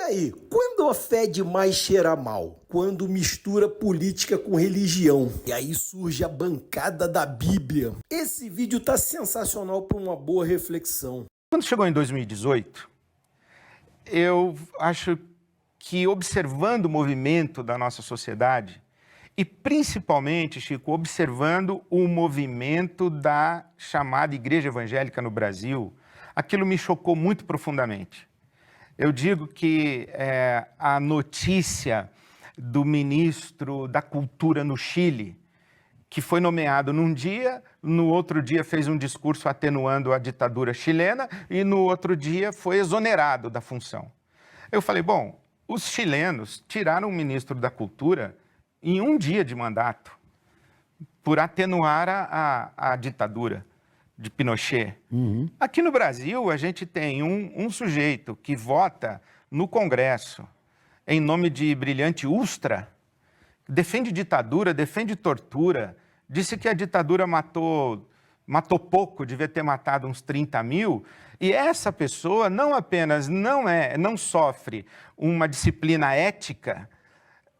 aí, quando a fé demais cheira mal? Quando mistura política com religião. E aí surge a bancada da Bíblia. Esse vídeo tá sensacional para uma boa reflexão. Quando chegou em 2018, eu acho que observando o movimento da nossa sociedade, e principalmente, Chico, observando o movimento da chamada Igreja Evangélica no Brasil, aquilo me chocou muito profundamente. Eu digo que a notícia do ministro da Cultura no Chile, que foi nomeado num dia, no outro dia fez um discurso atenuando a ditadura chilena e no outro dia foi exonerado da função. Eu falei, bom, os chilenos tiraram o ministro da Cultura em um dia de mandato por atenuar a ditadura de Pinochet. Aqui no Brasil, a gente tem um sujeito que vota no Congresso em nome de brilhante Ustra, defende ditadura, defende tortura, disse que a ditadura matou pouco, devia ter matado uns 30 mil, e essa pessoa não apenas não sofre uma disciplina ética,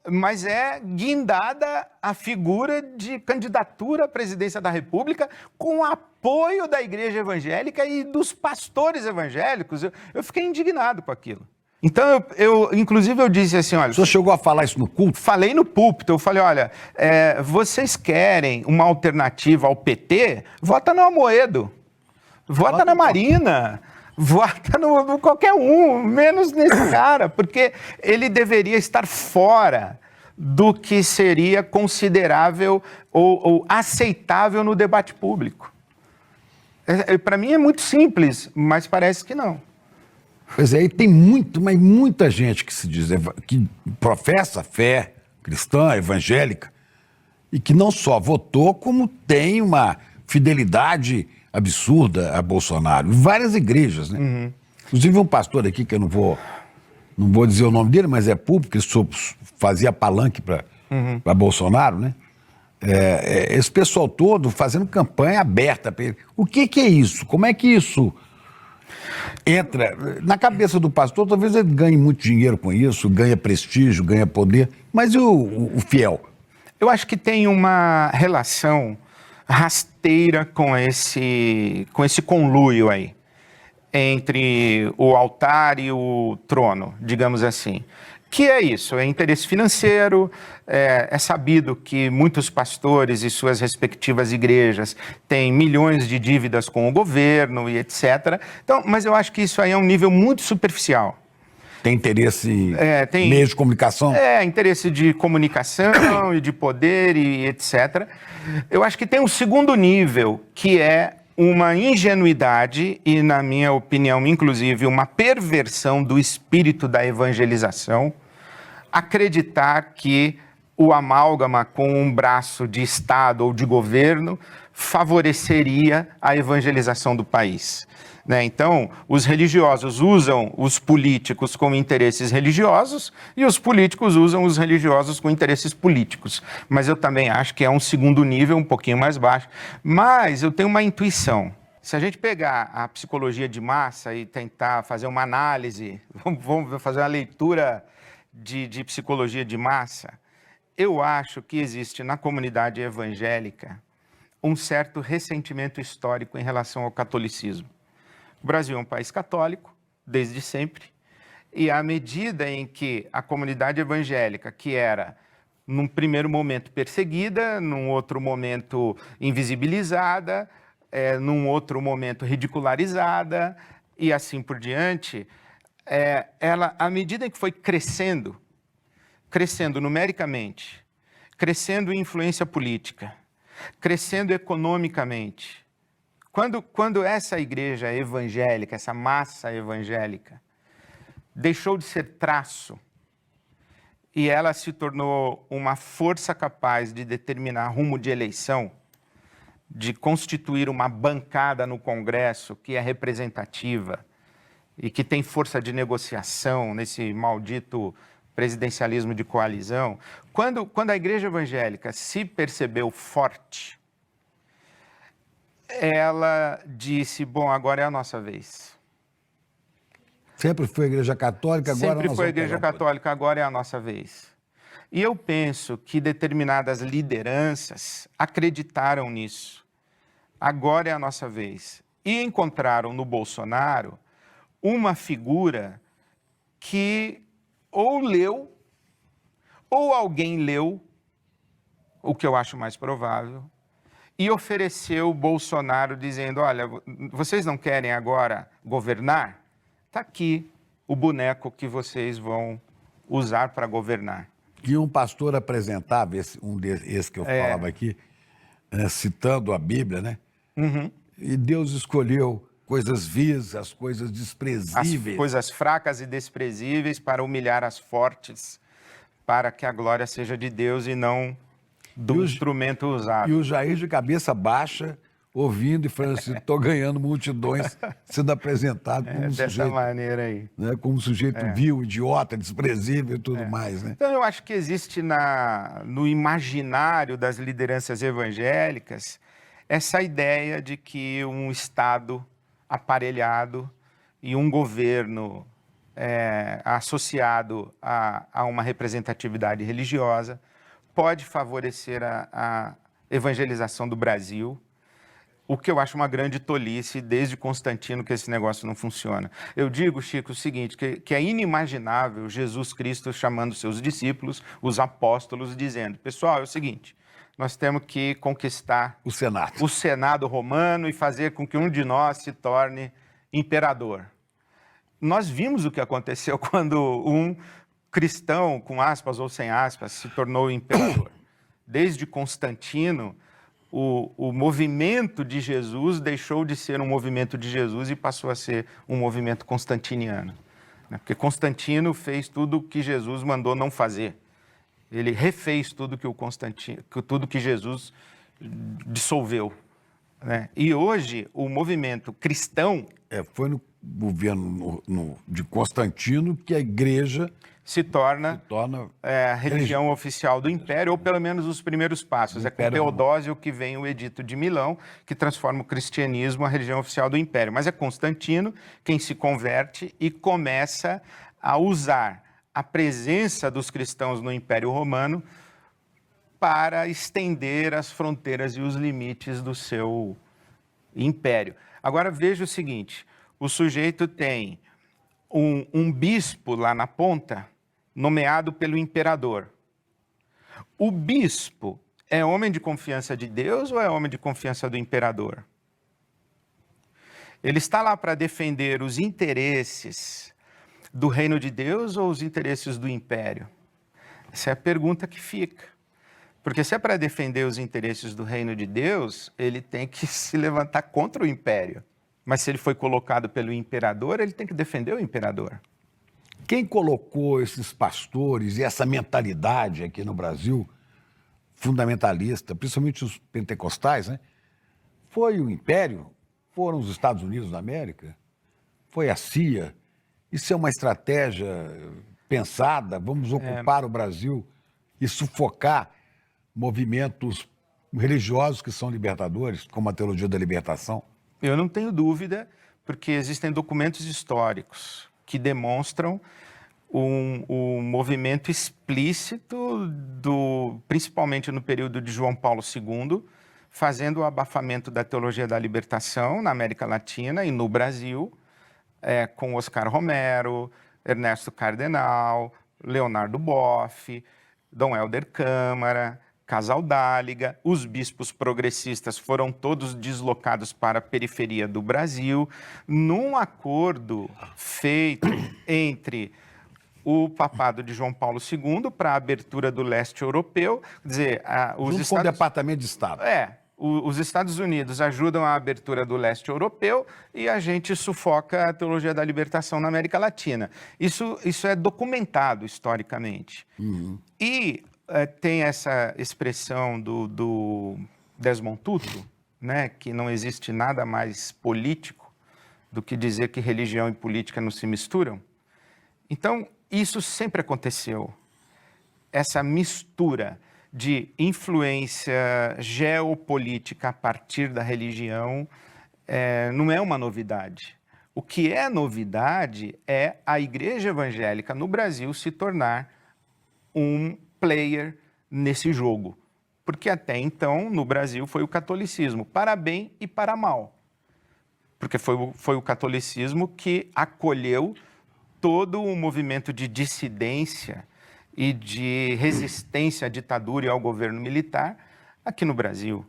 mas é guindada a figura de candidatura à presidência da República com apoio da igreja evangélica e dos pastores evangélicos. Eu fiquei indignado com aquilo. Então, inclusive, eu disse assim, olha... O senhor chegou a falar isso no culto? Falei no púlpito, eu falei, olha, vocês querem uma alternativa ao PT? Vota no Amoedo, vota na Marina, vota no qualquer um, menos nesse cara, porque ele deveria estar fora do que seria considerável ou aceitável no debate público. Para mim é muito simples, mas parece que não. Pois é, e tem mas muita gente que se diz, que professa fé cristã, evangélica, e que não só votou, como tem uma fidelidade absurda a Bolsonaro. Várias igrejas, né? Inclusive um pastor aqui, que eu não vou dizer o nome dele, mas é público, que fazia palanque para Bolsonaro, né? Esse pessoal todo fazendo campanha aberta para ele. O que é isso? Como é que isso entra na cabeça do pastor? Talvez ele ganhe muito dinheiro com isso, ganha prestígio, ganha poder, mas e o fiel? Eu acho que tem uma relação rasteira com esse conluio aí, entre o altar e o trono, digamos assim. Que é isso, é interesse financeiro, é sabido que muitos pastores e suas respectivas igrejas têm milhões de dívidas com o governo e etc. Então, mas eu acho que isso aí é um nível muito superficial. Tem interesse, meios de comunicação? Interesse de comunicação e de poder e etc. Eu acho que tem um segundo nível, que é uma ingenuidade e, na minha opinião, inclusive, uma perversão do espírito da evangelização, acreditar que o amálgama com um braço de Estado ou de governo favoreceria a evangelização do país. Né? Então, os religiosos usam os políticos com interesses religiosos e os políticos usam os religiosos com interesses políticos. Mas eu também acho que é um segundo nível, um pouquinho mais baixo. Mas eu tenho uma intuição. Se a gente pegar a psicologia de massa e tentar fazer uma análise, vamos fazer uma leitura de psicologia de massa, eu acho que existe na comunidade evangélica um certo ressentimento histórico em relação ao catolicismo. O Brasil é um país católico, desde sempre, e à medida em que a comunidade evangélica, que era, num primeiro momento, perseguida, num outro momento invisibilizada, num outro momento ridicularizada, e assim por diante, ela, à medida em que foi crescendo numericamente, crescendo em influência política, crescendo economicamente, quando essa igreja evangélica, essa massa evangélica, deixou de ser traço e ela se tornou uma força capaz de determinar rumo de eleição, de constituir uma bancada no Congresso que é representativa e que tem força de negociação nesse maldito presidencialismo de coalizão, quando a igreja evangélica se percebeu forte, ela disse, bom, agora é a nossa vez. Sempre foi a Igreja Católica, agora Sempre nós foi a vamos Igreja pegar o poder. Católica, agora é a nossa vez. E eu penso que determinadas lideranças acreditaram nisso. Agora é a nossa vez. E encontraram no Bolsonaro uma figura que ou leu, ou alguém leu, o que eu acho mais provável, e ofereceu o Bolsonaro dizendo, olha, vocês não querem agora governar? Está aqui o boneco que vocês vão usar para governar. E um pastor apresentava, esse que eu falava aqui, citando a Bíblia, né? E Deus escolheu coisas vis, as coisas As desprezíveis. coisas fracas e desprezíveis para humilhar as fortes, para que a glória seja de Deus e não do instrumento usado. E o Jair de cabeça baixa, ouvindo e falando assim, estou ganhando multidões, sendo apresentado como um Dessa sujeito, maneira aí. né, como um sujeito vil, idiota, desprezível e tudo mais, né? Então, eu acho que existe no imaginário das lideranças evangélicas essa ideia de que um Estado aparelhado e um governo associado a uma representatividade religiosa pode favorecer a evangelização do Brasil, o que eu acho uma grande tolice desde Constantino que esse negócio não funciona. Eu digo, Chico, o seguinte, que é inimaginável Jesus Cristo chamando seus discípulos, os apóstolos, dizendo, pessoal, é o seguinte, nós temos que conquistar O Senado. o Senado romano e fazer com que um de nós se torne imperador. Nós vimos o que aconteceu quando um cristão, com aspas ou sem aspas, se tornou imperador. Desde Constantino, o movimento de Jesus deixou de ser um movimento de Jesus e passou a ser um movimento constantiniano. Porque Constantino fez tudo o que Jesus mandou não fazer. Ele refez tudo que Jesus dissolveu. Né? E hoje, o movimento cristão Foi no governo de Constantino que a igreja se torna a religião oficial do Império, ou pelo menos os primeiros passos. É com Teodósio que vem o Edito de Milão, que transforma o cristianismo a religião oficial do Império. Mas é Constantino quem se converte e começa a usar a presença dos cristãos no Império Romano para estender as fronteiras e os limites do seu império. Agora veja o seguinte, o sujeito tem um bispo lá na ponta, nomeado pelo imperador. O bispo é homem de confiança de Deus ou é homem de confiança do imperador? Ele está lá para defender os interesses do reino de Deus ou os interesses do império? Essa é a pergunta que fica. Porque se é para defender os interesses do reino de Deus, ele tem que se levantar contra o império. Mas se ele foi colocado pelo imperador, ele tem que defender o imperador. Quem colocou esses pastores e essa mentalidade aqui no Brasil, fundamentalista, principalmente os pentecostais, né? Foi o Império, foram os Estados Unidos da América, foi a CIA. Isso é uma estratégia pensada, vamos ocupar o Brasil e sufocar movimentos religiosos que são libertadores, como a teologia da libertação? Eu não tenho dúvida, porque existem documentos históricos que demonstram um movimento explícito, principalmente no período de João Paulo II, fazendo o abafamento da teologia da libertação na América Latina e no Brasil, com Oscar Romero, Ernesto Cardenal, Leonardo Boff, Dom Helder Câmara, Casaldáliga. Os bispos progressistas foram todos deslocados para a periferia do Brasil, num acordo feito entre o papado de João Paulo II para a abertura do leste europeu, quer dizer, Junto com o Departamento de Estado. Os Estados Unidos ajudam a abertura do leste europeu e a gente sufoca a teologia da libertação na América Latina. Isso é documentado historicamente. E tem essa expressão do Desmond Tutu, né, que não existe nada mais político do que dizer que religião e política não se misturam. Então, isso sempre aconteceu. Essa mistura de influência geopolítica a partir da religião não é uma novidade. O que é novidade é a Igreja Evangélica no Brasil se tornar um player nesse jogo. Porque até então, no Brasil, foi o catolicismo, para bem e para mal. Porque foi o catolicismo que acolheu todo o movimento de dissidência e de resistência à ditadura e ao governo militar aqui no Brasil.